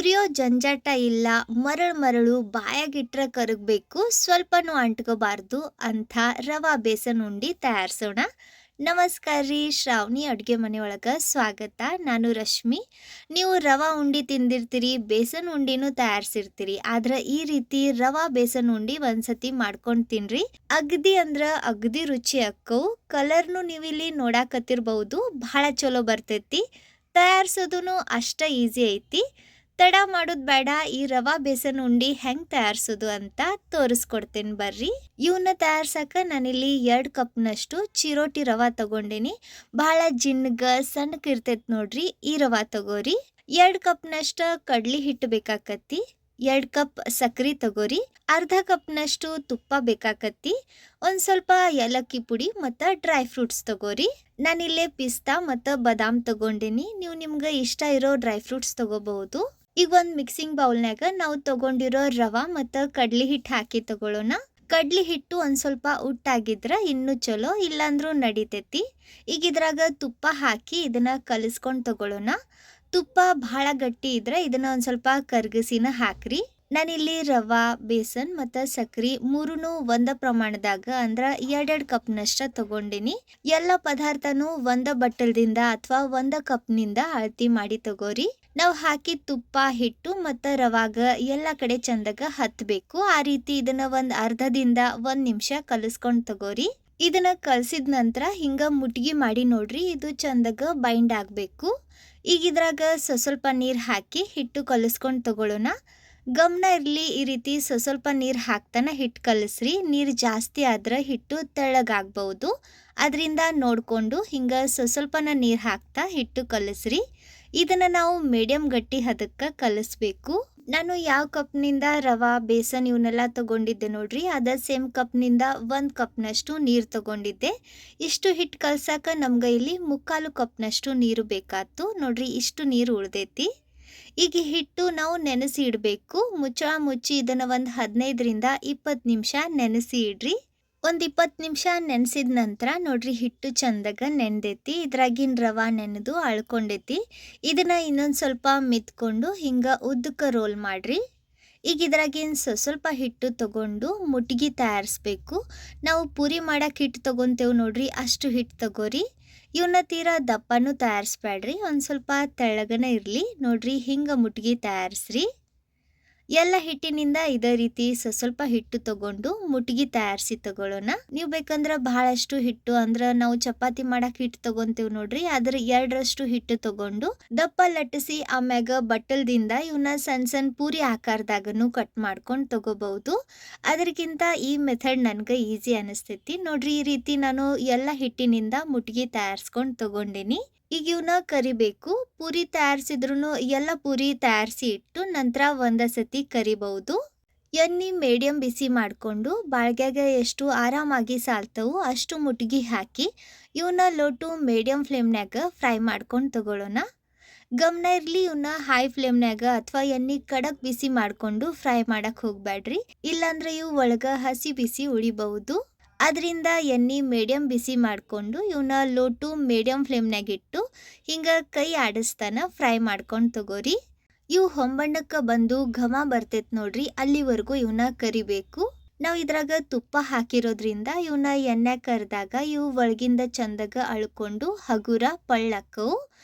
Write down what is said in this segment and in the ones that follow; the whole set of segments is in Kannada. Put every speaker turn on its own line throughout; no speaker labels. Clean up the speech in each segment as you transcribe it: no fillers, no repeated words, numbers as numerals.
ಹುರಿಯೋ ಜಂಜಾಟ ಇಲ್ಲ, ಮರಳು ಮರಳು ಬಾಯಾಗಿಟ್ರೆ ಕರಗಬೇಕು, ಸ್ವಲ್ಪನೂ ಅಂಟ್ಕೋಬಾರ್ದು ಅಂತ ರವಾ ಬೇಸನ್ ಉಂಡಿ ತಯಾರಿಸೋಣ. ನಮಸ್ಕಾರ ರೀ, ಶ್ರಾವಣಿ ಅಡುಗೆ ಮನೆಯೊಳಗೆ ಸ್ವಾಗತ. ನಾನು ರಶ್ಮಿ. ನೀವು ರವಾ ಉಂಡಿ ತಿಂದಿರ್ತೀರಿ, ಬೇಸನ್ ಉಂಡಿನೂ ತಯಾರಿಸಿರ್ತೀರಿ. ಆದ್ರೆ ಈ ರೀತಿ ರವಾ ಬೇಸನ್ ಉಂಡಿ ಒಂದ್ಸತಿ ಮಾಡ್ಕೊಂಡು ತಿನ್ರಿ. ಅಗದಿ ಅಂದ್ರ ಅಗದಿ ರುಚಿ ಅಕ್ಕವು. ಕಲರ್ನು ನೀವಿಲ್ಲಿ ನೋಡಾಕತ್ತಿರ್ಬಹುದು, ಬಹಳ ಚಲೋ ಬರ್ತೈತಿ. ತಯಾರಿಸೋದು ಅಷ್ಟ ಈಸಿ ಐತಿ. ತಡ ಮಾಡೋದು ಬೇಡ. ಈ ರವಾ ಬೇಸನ್ ಉಂಡಿ ಹೆಂಗ್ ತಯಾರಿಸೋದು ಅಂತ ತೋರಿಸ್ಕೊಡ್ತೇನೆ ಬರ್ರಿ. ಇವನ್ನ ತಯಾರ್ಸಕ ನಾನಿಲ್ಲಿ 2 ಕಪ್ನಷ್ಟು ಚಿರೋಟಿ ರವಾ ತಗೊಂಡಿನಿ. ಬಹಳ ಜಿನ್ನಗ ಸಣ್ಣಕ್ ಇರ್ತೈತಿ ನೋಡ್ರಿ, ಈ ರವಾ ತಗೋರಿ. 2 ಕಪ್ನಷ್ಟ ಕಡ್ಲಿ ಹಿಟ್ಟು ಬೇಕಾಕತ್ತಿ. 2 ಕಪ್ ಸಕ್ರಿ ತಗೋರಿ. ಅರ್ಧ ಕಪ್ನಷ್ಟು ತುಪ್ಪ ಬೇಕಾಕತ್ತಿ. ಒಂದ್ ಸ್ವಲ್ಪ ಏಲಕ್ಕಿ ಪುಡಿ ಮತ್ತು ಡ್ರೈ ಫ್ರೂಟ್ಸ್ ತಗೋರಿ. ನಾನಿಲ್ಲೇ ಪಿಸ್ತಾ ಮತ್ತು ಬಾದಾಮ್ ತಗೊಂಡಿನಿ. ನೀವು ನಿಮ್ಗೆ ಇಷ್ಟ ಇರೋ ಡ್ರೈ ಫ್ರೂಟ್ಸ್ ತಗೋಬಹುದು. ಈಗ ಒಂದು ಮಿಕ್ಸಿಂಗ್ ಬೌಲ್ನಾಗ ನಾವು ತಗೊಂಡಿರೋ ರವಾ ಮತ್ತು ಕಡ್ಲಿ ಹಿಟ್ಟು ಹಾಕಿ ತಗೊಳ್ಳೋಣ. ಕಡ್ಲಿ ಹಿಟ್ಟು ಒಂದು ಸ್ವಲ್ಪ ಉಟ್ಟಾಗಿದ್ರೆ ಇನ್ನೂ ಚಲೋ, ಇಲ್ಲಾಂದ್ರೂ ನಡಿತೈತಿ. ಈಗ ಇದ್ರಾಗ ತುಪ್ಪ ಹಾಕಿ ಇದನ್ನ ಕಲಿಸ್ಕೊಂಡು ತಗೊಳ್ಳೋಣ. ತುಪ್ಪ ಬಹಳ ಗಟ್ಟಿ ಇದ್ರೆ ಇದನ್ನ ಒಂದು ಸ್ವಲ್ಪ ಕರ್ಗಸಿನ ಹಾಕ್ರಿ. ನಾನಿಲ್ಲಿ ರವಾ, ಬೇಸನ್ ಮತ್ತು ಸಕ್ರಿ ಮೂರೂ ಒಂದ ಪ್ರಮಾಣದಾಗ ಅಂದ್ರೆ 2 ಕಪ್ನಷ್ಟ ತಗೊಂಡಿನಿ. ಎಲ್ಲ ಪದಾರ್ಥನೂ ಒಂದ ಬಟ್ಟಲ್ದಿಂದ ಅಥವಾ ಒಂದ ಕಪ್ನಿಂದ ಅಳತಿ ಮಾಡಿ ತಗೋರಿ. ನಾವು ಹಾಕಿದ ತುಪ್ಪ, ಹಿಟ್ಟು ಮತ್ತು ರವಾಗ ಎಲ್ಲ ಕಡೆ ಚಂದಾಗ ಹತ್ಬೇಕು. ಆ ರೀತಿ ಇದನ್ನ ಒಂದು ಅರ್ಧದಿಂದ 1 ನಿಮಿಷ ಕಲಿಸ್ಕೊಂಡು ತಗೋರಿ. ಇದನ್ನ ಕಲಸಿದ ನಂತರ ಹಿಂಗ ಮುಟ್ಗಿ ಮಾಡಿ ನೋಡ್ರಿ, ಇದು ಚಂದಾಗ ಬೈಂಡ್ ಆಗಬೇಕು. ಈಗ ಇದ್ರಾಗ ಸ್ವಲ್ಪ ನೀರು ಹಾಕಿ ಹಿಟ್ಟು ಕಲಿಸ್ಕೊಂಡು ತಗೊಳ್ಳೋಣ. ಗಮನ ಇರಲಿ, ಈ ರೀತಿ ಸ್ವಲ್ಪ ನೀರು ಹಾಕ್ತಾನೆ ಹಿಟ್ಟು ಕಲಿಸ್ರಿ. ನೀರು ಜಾಸ್ತಿ ಆದ್ರೆ ಹಿಟ್ಟು ತೆಳ್ಳಗಾಗ್ಬಹುದು. ಅದರಿಂದ ನೋಡಿಕೊಂಡು ಹಿಂಗೆ ಸ್ವಲ್ಪನ ನೀರು ಹಾಕ್ತಾ ಹಿಟ್ಟು ಕಲಿಸ್ರಿ. ಇದನ್ನು ನಾವು ಮೀಡಿಯಂ ಗಟ್ಟಿ ಹದಕ್ಕೆ ಕಲಿಸ್ಬೇಕು. ನಾನು ಯಾವ ಕಪ್ನಿಂದ ರವಾ, ಬೇಸನ್ ಇವನ್ನೆಲ್ಲ ತಗೊಂಡಿದ್ದೆ ನೋಡ್ರಿ, ಅದೇ ಸೇಮ್ ಕಪ್ನಿಂದ 1 ಕಪ್ನಷ್ಟು ನೀರು ತಗೊಂಡಿದ್ದೆ. ಇಷ್ಟು ಹಿಟ್ಟು ಕಲ್ಸಕ ನಮ್ಗೆ ಇಲ್ಲಿ 3/4 ಕಪ್ನಷ್ಟು ನೀರು ಬೇಕಾಯ್ತು ನೋಡ್ರಿ. ಇಷ್ಟು ನೀರು ಉಳ್ದೈತಿ. ಈಗ ಹಿಟ್ಟು ನಾವು ನೆನೆಸಿ ಇಡಬೇಕು. ಮುಚ್ಚಳ ಮುಚ್ಚಿ ಇದನ್ನು ಒಂದು 15ರಿಂದ 20 ನಿಮಿಷ ನೆನೆಸಿ ಇಡ್ರಿ. ಒಂದು 20 ನಿಮಿಷ ನೆನೆಸಿದ ನಂತರ ನೋಡ್ರಿ ಹಿಟ್ಟು ಚಂದಾಗ ನೆನೆದೈತಿ. ಇದ್ರಾಗಿನ ರವಾ ನೆನೆದು ಅಳ್ಕೊಂಡೈತಿ. ಇದನ್ನ ಇನ್ನೊಂದು ಸ್ವಲ್ಪ ಮಿತ್ಕೊಂಡು ಹಿಂಗೆ ಉದ್ದಕ್ಕೆ ರೋಲ್ ಮಾಡ್ರಿ. ಈಗ ಇದ್ರಾಗಿನ ಸ್ವಲ್ಪ ಹಿಟ್ಟು ತಗೊಂಡು ಮುಟ್ಗಿ ತಯಾರಿಸ್ಬೇಕು. ನಾವು ಪೂರಿ ಮಾಡಕ್ಕೆ ಹಿಟ್ಟು ತಗೊಂತೇವೆ ನೋಡ್ರಿ, ಅಷ್ಟು ಹಿಟ್ಟು ತಗೋರಿ. ಇವನ್ನ ತೀರಾ ದಪ್ಪನೂ ತಯಾರಿಸ್ಬೇಡ್ರಿ, ಒಂದು ಸ್ವಲ್ಪ ತೆಳ್ಳಗನ ಇರಲಿ ನೋಡ್ರಿ. ಹಿಂಗೆ ಮುಟ್ಗಿ ತಯಾರಿಸ್ರಿ. ಎಲ್ಲ ಹಿಟ್ಟಿನಿಂದ ಇದೇ ರೀತಿ ಸ್ವಲ್ಪ ಹಿಟ್ಟು ತಗೊಂಡು ಮುಟ್ಗಿ ತಯಾರಿಸಿ ತಗೊಳ್ಳೋಣ. ನೀವು ಬೇಕಂದ್ರೆ ಬಹಳಷ್ಟು ಹಿಟ್ಟು ಅಂದ್ರೆ ನಾವು ಚಪಾತಿ ಮಾಡಕ್ಕೆ ಹಿಟ್ಟು ತಗೊಂತೇವೆ ನೋಡ್ರಿ, ಅದ್ರ 2ರಷ್ಟು ಹಿಟ್ಟು ತಗೊಂಡು ದಪ್ಪ ಲಟ್ಟಿಸಿ ಆಮ್ಯಾಗ ಬಟ್ಟಲ್ದಿಂದ ಇವನ್ನ ಸಣ್ಣ ಸಣ್ಣ ಪೂರಿ ಆಕಾರದಾಗನು ಕಟ್ ಮಾಡ್ಕೊಂಡು ತಗೋಬಹುದು. ಅದಕ್ಕಿಂತ ಈ ಮೆಥಡ್ ನನಗೆ ಈಸಿ ಅನಿಸ್ತೈತಿ ನೋಡ್ರಿ. ಈ ರೀತಿ ನಾನು ಎಲ್ಲ ಹಿಟ್ಟಿನಿಂದ ಮುಟ್ಗಿ ತಯಾರಿಸ್ಕೊಂಡು ತಗೊಂಡಿನಿ. ಈಗ ಇವನ್ನ ಕರಿಬೇಕು. ಪೂರಿ ತಯಾರಿಸಿದ್ರು ಎಲ್ಲ ಪೂರಿ ತಯಾರಿಸಿ ಇಟ್ಟು ನಂತರ ಒಂದೇ ಸತಿ ಕರಿಬಹುದು. ಎಣ್ಣೆ ಮೀಡಿಯಂ ಬಿಸಿ ಮಾಡಿಕೊಂಡು ಬಾಳ್ಗ್ಯಾಗ ಎಷ್ಟು ಆರಾಮಾಗಿ ಸಾಲ್ತವು ಅಷ್ಟು ಮುಟ್ಗಿ ಹಾಕಿ ಇವನ್ನ ಲೋ ಟು ಮೀಡಿಯಂ ಫ್ಲೇಮ್ನಾಗ ಫ್ರೈ ಮಾಡ್ಕೊಂಡು ತಗೊಳ್ಳೋಣ. ಗಮನ ಇರಲಿ, ಇವನ್ನ ಹೈ ಫ್ಲೇಮ್ನಾಗ ಅಥವಾ ಎಣ್ಣೆ ಕಡಕ್ ಬಿಸಿ ಮಾಡಿಕೊಂಡು ಫ್ರೈ ಮಾಡಕ್ಕೆ ಹೋಗ್ಬೇಡ್ರಿ, ಇಲ್ಲಾಂದ್ರೆ ಇವು ಒಳಗೆ ಹಸಿ ಬಿಸಿ ಉಳಿಬಹುದು. ಅದರಿಂದ ಎಣ್ಣೆ ಮೀಡಿಯಂ ಬಿಸಿ ಮಾಡಿಕೊಂಡು ಇವನ್ನ ಲೋ ಟು ಮೀಡಿಯಂ ಫ್ಲೇಮ್ನಾಗ ಇಟ್ಟು ಹಿಂಗೆ ಕೈ ಆಡಿಸ್ತಾನ ಫ್ರೈ ಮಾಡ್ಕೊಂಡು ತಗೋರಿ. ಇವು ಹೊಂಬಣ್ಣಕ್ಕೆ ಬಂದು ಘಮ ಬರ್ತೈತೆ ನೋಡ್ರಿ, ಅಲ್ಲಿವರೆಗೂ ಇವನ್ನ ಕರಿಬೇಕು. ನಾವು ಇದ್ರಾಗ ತುಪ್ಪ ಹಾಕಿರೋದ್ರಿಂದ ಇವನ್ನ ಎಣ್ಣೆ ಕರೆದಾಗ ಇವು ಒಳಗಿಂದ ಚಂದಾಗ ಅಳ್ಕೊಂಡು ಹಗುರ ಪಳ್ಳಕ್ಕವು.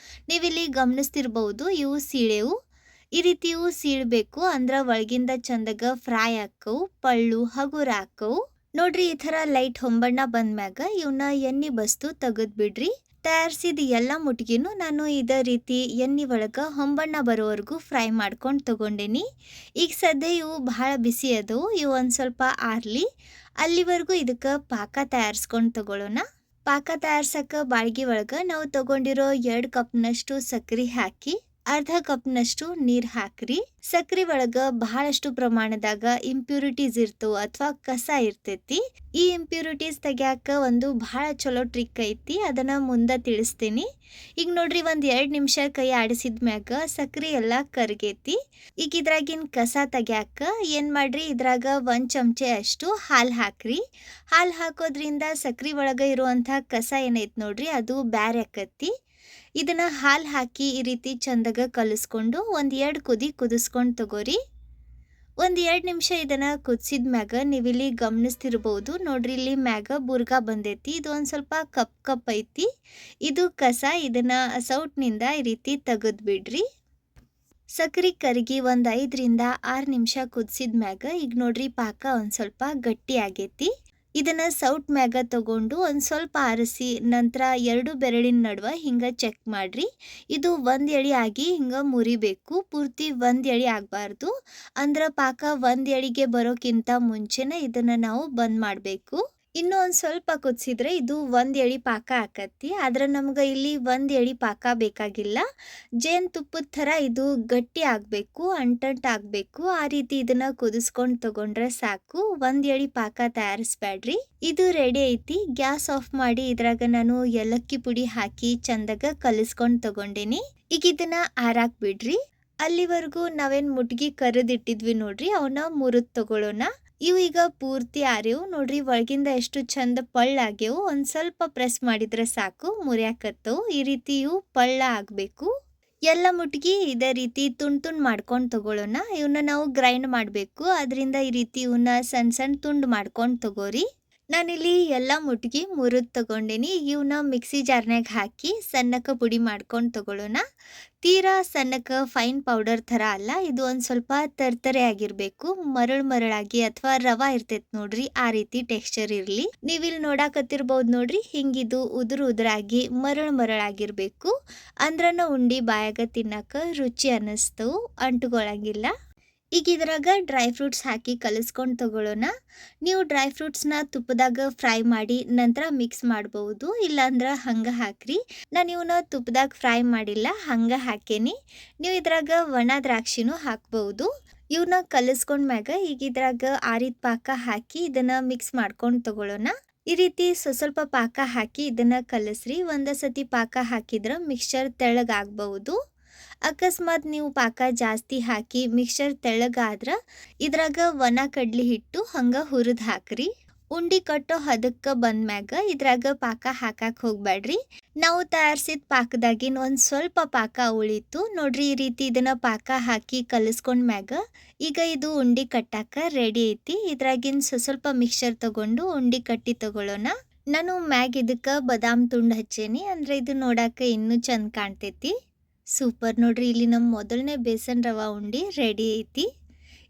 ನೀವಿಲ್ಲಿ ಗಮನಿಸ್ತಿರ್ಬಹುದು, ಇವು ಸೀಳೆವು. ಈ ರೀತಿ ಇವು ಸೀಳ್ಬೇಕು ಅಂದ್ರೆ ಒಳಗಿಂದ ಚಂದಾಗ ಫ್ರೈ ಹಾಕವು, ಪಳ್ಳು ಹಗುರ ಹಾಕವು ನೋಡ್ರಿ. ಈ ಥರ ಲೈಟ್ ಹೊಂಬಣ್ಣ ಬಂದ್ಮ್ಯಾಗ ಇವನ್ನ ಎಣ್ಣೆ ಬಸ್ತು ತೆಗೆದು ಬಿಡ್ರಿ. ತಯಾರಿಸಿದ ಎಲ್ಲ ಮುಟ್ಗಿನೂ ನಾನು ಇದೇ ರೀತಿ ಎಣ್ಣೆ ಒಳಗೆ ಹೊಂಬಣ್ಣ ಬರೋವರೆಗೂ ಫ್ರೈ ಮಾಡ್ಕೊಂಡು ತಗೊಂಡಿನಿ. ಈಗ ಸದ್ಯ ಇವು ಬಹಳ ಬಿಸಿ ಅದವು, ಇವು ಒಂದು ಸ್ವಲ್ಪ ಆರ್ಲಿ. ಅಲ್ಲಿವರೆಗೂ ಇದಕ್ಕೆ ಪಾಕ ತಯಾರಿಸ್ಕೊಂಡು ತಗೊಳ್ಳೋಣ. ಪಾಕ ತಯಾರ್ಸಕ್ಕೆ ಬಾಳ್ಗಿ ಒಳಗೆ ನಾವು ತಗೊಂಡಿರೋ 2 ಕಪ್ನಷ್ಟು ಸಕ್ಕರೆ ಹಾಕಿ ಅರ್ಧ ಕಪ್ನಷ್ಟು ನೀರು ಹಾಕ್ರಿ. ಸಕ್ರೆ ಒಳಗೆ ಬಹಳಷ್ಟು ಪ್ರಮಾಣದಾಗ ಇಂಪ್ಯೂರಿಟೀಸ್ ಇರ್ತವು ಅಥವಾ ಕಸ ಇರ್ತೈತಿ. ಈ ಇಂಪ್ಯೂರಿಟೀಸ್ ತೆಗ್ಯಾಕ ಒಂದು ಬಹಳ ಚಲೋ ಟ್ರಿಕ್ ಐತಿ, ಅದನ್ನ ಮುಂದೆ ತಿಳಿಸ್ತೀನಿ. ಈಗ ನೋಡ್ರಿ, ಒಂದು 2 ನಿಮಿಷ ಕೈ ಆಡಿಸಿದ್ಮ್ಯಾಗ ಸಕ್ರೆ ಎಲ್ಲ ಕರ್ಗೈತಿ. ಈಗ ಇದ್ರಾಗಿನ ಕಸ ತೆಗ್ಯಾಕ ಏನು ಮಾಡ್ರಿ, ಇದ್ರಾಗ 1 ಚಮಚೆ ಅಷ್ಟು ಹಾಲು ಹಾಕ್ರಿ. ಹಾಲು ಹಾಕೋದ್ರಿಂದ ಸಕ್ರೆ ಒಳಗೆ ಇರುವಂಥ ಕಸ ಏನೈತಿ ನೋಡ್ರಿ, ಅದು ಬ್ಯಾರೆ ಆಕತಿ. ಇದನ್ನ ಹಾಲು ಹಾಕಿ ಈ ರೀತಿ ಚಂದಾಗ ಕಲಿಸ್ಕೊಂಡು ಒಂದು 2 ಕುದಿ ಕುದಿಸ್ಕೊಂಡು ತಗೋರಿ. ಒಂದು 2 ನಿಮಿಷ ಇದನ್ನ ಕುದಿಸಿದ ಮ್ಯಾಗ ನೀವಿಲ್ಲಿ ಗಮನಿಸ್ತಿರ್ಬೋದು ನೋಡ್ರಿ, ಇಲ್ಲಿ ಮ್ಯಾಗ ಬುರ್ಗ ಬಂದೈತಿ. ಇದು ಒಂದು ಸ್ವಲ್ಪ ಕಪ್ ಕಪ್ ಐತಿ. ಇದು ಕಸ. ಇದನ್ನ ಸೌಟ್ನಿಂದ ಈ ರೀತಿ ತೆಗೆದು ಬಿಡ್ರಿ. ಸಕ್ರೆ ಕರಗಿ ಒಂದು 5ರಿಂದ 6 ನಿಮಿಷ ಕುದಿಸಿದ ಮ್ಯಾಗ ಈಗ ನೋಡ್ರಿ ಪಾಕ ಒಂದು ಸ್ವಲ್ಪ ಗಟ್ಟಿ ಆಗೈತಿ. ಇದನ್ನ ಸೌಟ್ ಮ್ಯಾಗ ತಗೊಂಡು ಒಂದು ಸ್ವಲ್ಪ ಆರಿಸಿ ನಂತರ 2 ಬೆರಳಿನ ನಡುವೆ ಹಿಂಗೆ ಚೆಕ್ ಮಾಡ್ರಿ. ಇದು ಒಂದು ಎಳೆ ಆಗಿ ಹಿಂಗೆ ಮುರಿಬೇಕು. ಪೂರ್ತಿ ಒಂದು ಎಳೆ ಆಗಬಾರ್ದು. ಅಂದ್ರೆ ಪಾಕ ಒಂದು ಎಳೆಗೆ ಬರೋಕ್ಕಿಂತ ಮುಂಚೆನೇ ಇದನ್ನು ನಾವು ಬಂದ್ ಮಾಡಬೇಕು. ಇನ್ನೂ ಒಂದು ಸ್ವಲ್ಪ ಕುದಿಸಿದ್ರೆ ಇದು ಒಂದು ಎಳೆ ಪಾಕ ಆಕತಿ. ಆದ್ರೆ ನಮ್ಗೆ ಇಲ್ಲಿ ಒಂದು ಎಳೆ ಪಾಕ ಬೇಕಾಗಿಲ್ಲ. ಜೇನುತುಪ್ಪದ ಥರ ಇದು ಗಟ್ಟಿ ಆಗಬೇಕು, ಅಂಟಂಟ್ ಆಗಬೇಕು. ಆ ರೀತಿ ಇದನ್ನ ಕುದಿಸ್ಕೊಂಡು ತಗೊಂಡ್ರೆ ಸಾಕು. ಒಂದು ಎಳೆ ಪಾಕ ತಯಾರಿಸ್ಬೇಡ್ರಿ. ಇದು ರೆಡಿ ಐತಿ. ಗ್ಯಾಸ್ ಆಫ್ ಮಾಡಿ ಇದ್ರಾಗ ನಾನು ಏಲಕ್ಕಿ ಪುಡಿ ಹಾಕಿ ಚಂದಾಗ ಕಲಿಸ್ಕೊಂಡು ತಗೊಂಡೇನಿ. ಈಗ ಇದನ್ನ ಆರಾಕ್ ಬಿಡ್ರಿ. ಅಲ್ಲಿವರೆಗೂ ನಾವೇನು ಮುಟ್ಗಿ ಕರೆದಿಟ್ಟಿದ್ವಿ ನೋಡ್ರಿ, ಅವನ್ನ ಮುರಿದು ತಗೊಳ್ಳೋಣ. ಇವು ಈಗ ಪೂರ್ತಿ ಆರ್ಯವು ನೋಡ್ರಿ. ಒಳಗಿಂದ ಎಷ್ಟು ಚಂದ ಪಳ್ಳಾಗ್ಯವು. ಒಂದು ಸ್ವಲ್ಪ ಪ್ರೆಸ್ ಮಾಡಿದ್ರೆ ಸಾಕು, ಮುರಿಯಾಕತ್ತವು. ಈ ರೀತಿ ಇವು ಪಳ್ಳ ಆಗಬೇಕು. ಎಲ್ಲ ಮುಟ್ಗಿ ಇದೇ ರೀತಿ ತುಂಡು ಮಾಡ್ಕೊಂಡು ತಗೊಳ್ಳೋಣ. ಇವನ್ನ ನಾವು ಗ್ರೈಂಡ್ ಮಾಡಬೇಕು. ಅದರಿಂದ ಈ ರೀತಿ ಇವನ್ನ ಸಣ್ಣ ಸಣ್ಣ ತುಂಡು ಮಾಡ್ಕೊಂಡು ತಗೋರಿ. ನಾನಿಲ್ಲಿ ಎಲ್ಲ ಮುಟ್ಗಿ ಮುರಿದು ತಗೊಂಡೇನಿ. ಇವನ್ನ ಮಿಕ್ಸಿ ಜಾರ್ನಾಗ ಹಾಕಿ ಸಣ್ಣಕ್ಕೆ ಪುಡಿ ಮಾಡ್ಕೊಂಡು ತಗೊಳ್ಳೋಣ. ತೀರಾ ಸಣ್ಣಕ್ಕೆ ಫೈನ್ ಪೌಡರ್ ಥರ ಅಲ್ಲ. ಇದು ಒಂದು ಸ್ವಲ್ಪ ತರ್ತರೆ ಆಗಿರಬೇಕು. ಮರಳಾಗಿ ಅಥವಾ ರವಾ ಇರ್ತೈತೆ ನೋಡ್ರಿ, ಆ ರೀತಿ ಟೆಕ್ಸ್ಚರ್ ಇರಲಿ. ನೀವಿಲ್ಲಿ ನೋಡಾಕತ್ತಿರ್ಬೋದು ನೋಡ್ರಿ, ಹಿಂಗಿದು ಉದುರಾಗಿ ಮರಳಾಗಿರ್ಬೇಕು. ಅಂದ್ರನ ಉಂಡಿ ಬಾಯಾಗ ತಿನ್ನಕ ರುಚಿ ಅನ್ನಿಸ್ತವು, ಅಂಟುಗೊಳಂಗಿಲ್ಲ. ಈಗ ಇದ್ರಾಗ ಡ್ರೈ ಫ್ರೂಟ್ಸ್ ಹಾಕಿ ಕಲಿಸ್ಕೊಂಡು ತಗೊಳ್ಳೋಣ. ನೀವು ಡ್ರೈ ಫ್ರೂಟ್ಸ್ನ ತುಪ್ಪದಾಗ ಫ್ರೈ ಮಾಡಿ ನಂತರ ಮಿಕ್ಸ್ ಮಾಡ್ಬೋದು. ಇಲ್ಲಾಂದ್ರೆ ಹಂಗೆ ಹಾಕ್ರಿ. ನಾನು ಇವನ್ನ ತುಪ್ಪದಾಗ ಫ್ರೈ ಮಾಡಿಲ್ಲ, ಹಂಗೆ ಹಾಕೇನಿ. ನೀವು ಇದ್ರಾಗ ಒಣ ದ್ರಾಕ್ಷಿನೂ ಹಾಕ್ಬೋದು. ಇವನ್ನ ಕಲಿಸ್ಕೊಂಡ್ಮ್ಯಾಗ ಈಗ ಇದ್ರಾಗ ಆರಿದ ಪಾಕ ಹಾಕಿ ಇದನ್ನ ಮಿಕ್ಸ್ ಮಾಡ್ಕೊಂಡು ತಗೊಳ್ಳೋಣ. ಈ ರೀತಿ ಸ್ವಲ್ಪ ಪಾಕ ಹಾಕಿ ಇದನ್ನ ಕಲಿಸ್ರಿ. ಒಂದೇ ಸತಿ ಪಾಕ ಹಾಕಿದ್ರೆ ಮಿಕ್ಸ್ಚರ್ ತೆಳ್ಳಗಾಗಬಹುದು. ಅಕಸ್ಮಾತ್ ನೀವು ಪಾಕ ಜಾಸ್ತಿ ಹಾಕಿ ಮಿಕ್ಸ್ಚರ್ ತೆಳ್ಳಗಾದ್ರೆ ಇದ್ರಾಗ ಒಣ ಕಡ್ಲಿ ಹಿಟ್ಟು ಹಂಗೆ ಹುರಿದು ಹಾಕ್ರಿ. ಉಂಡಿ ಕಟ್ಟೋ ಹದಕ್ಕೆ ಬಂದ್ಮ್ಯಾಗ ಇದ್ರಾಗ ಪಾಕ ಹಾಕಕ್ಕೆ ಹೋಗ್ಬೇಡ್ರಿ. ನಾವು ತಯಾರಿಸಿದ ಪಾಕದಾಗಿನ ಒಂದು ಸ್ವಲ್ಪ ಪಾಕ ಉಳಿತು ನೋಡ್ರಿ. ಈ ರೀತಿ ಇದನ್ನ ಪಾಕ ಹಾಕಿ ಕಲಿಸ್ಕೊಂಡ್ಮ್ಯಾಗ ಈಗ ಇದು ಉಂಡಿ ಕಟ್ಟಾಕ ರೆಡಿ ಐತಿ. ಇದ್ರಾಗಿನ ಸ್ವಲ್ಪ ಮಿಕ್ಸ್ಚರ್ ತಗೊಂಡು ಉಂಡಿ ಕಟ್ಟಿ ತಗೊಳ್ಳೋಣ. ನಾನು ಮ್ಯಾಗ ಇದಕ್ಕೆ ಬಾದಾಮ್ ತುಂಡು ಹಚ್ಚೇನಿ, ಅಂದ್ರೆ ಇದು ನೋಡಾಕ ಇನ್ನೂ ಚಂದ ಕಾಣ್ತೈತಿ. ಸೂಪರ್ ನೋಡ್ರಿ, ಇಲ್ಲಿ ನಮ್ಮ ಮೊದಲನೇ ಬೇಸನ್ ರವಾ ಉಂಡಿ ರೆಡಿ ಐತಿ.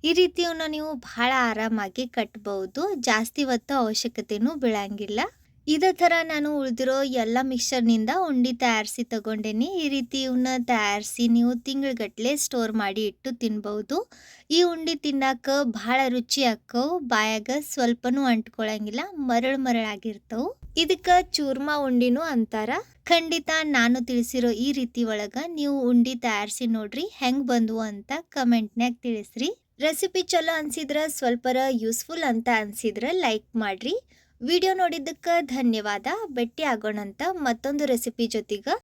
ಈ ರೀತಿ ಅವನ್ನ ನೀವು ಬಹಳ ಆರಾಮಾಗಿ ಕಟ್ಬಹುದು. ಜಾಸ್ತಿ ಹೊತ್ತು ಅವಶ್ಯಕತೆನೂ ಬೀಳಂಗಿಲ್ಲ. ಇದೇ ಥರ ನಾನು ಉಳಿದಿರೋ ಎಲ್ಲ ಮಿಕ್ಸ್ಚರ್ನಿಂದ ಉಂಡಿ ತಯಾರಿಸಿ ತಗೊಂಡೇನಿ. ಈ ರೀತಿ ಇವನ್ನ ತಯಾರಿಸಿ ನೀವು ತಿಂಗಳಗಟ್ಲೆ ಸ್ಟೋರ್ ಮಾಡಿ ಇಟ್ಟು ತಿನ್ಬಹುದು. ಈ ಉಂಡಿ ತಿನ್ನಾಕ ಬಹಳ ರುಚಿ ಆಕ್ಕವು. ಬಾಯಾಗ ಸ್ವಲ್ಪನೂ ಅಂಟ್ಕೊಳಂಗಿಲ್ಲ, ಮರಳಾಗಿರ್ತವು. ಇದಕ್ಕೆ ಚೂರ್ಮಾ ಉಂಡಿನೂ ಅಂತಾರ. ಖಂಡಿತ ನಾನು ತಿಳಿಸಿರೋ ಈ ರೀತಿ ಒಳಗ ನೀವು ಉಂಡಿ ತಯಾರಿಸಿ ನೋಡ್ರಿ, ಹೆಂಗ್ ಬಂದ್ವು ಅಂತ ಕಮೆಂಟ್ನ್ಯಾಗ ತಿಳಿಸ್ರಿ. ರೆಸಿಪಿ ಚಲೋ ಅನ್ಸಿದ್ರ ಸ್ವಲ್ಪರ ಯೂಸ್ಫುಲ್ ಅಂತ ಅನ್ಸಿದ್ರ ಲೈಕ್ ಮಾಡ್ರಿ. ವಿಡಿಯೋ ನೋಡಿದ್ದಕ್ಕೆ ಧನ್ಯವಾದ. ಭೇಟಿ ಆಗೋಣಂತ ಮತ್ತೊಂದು ರೆಸಿಪಿ ಜೊತೆಗೆ.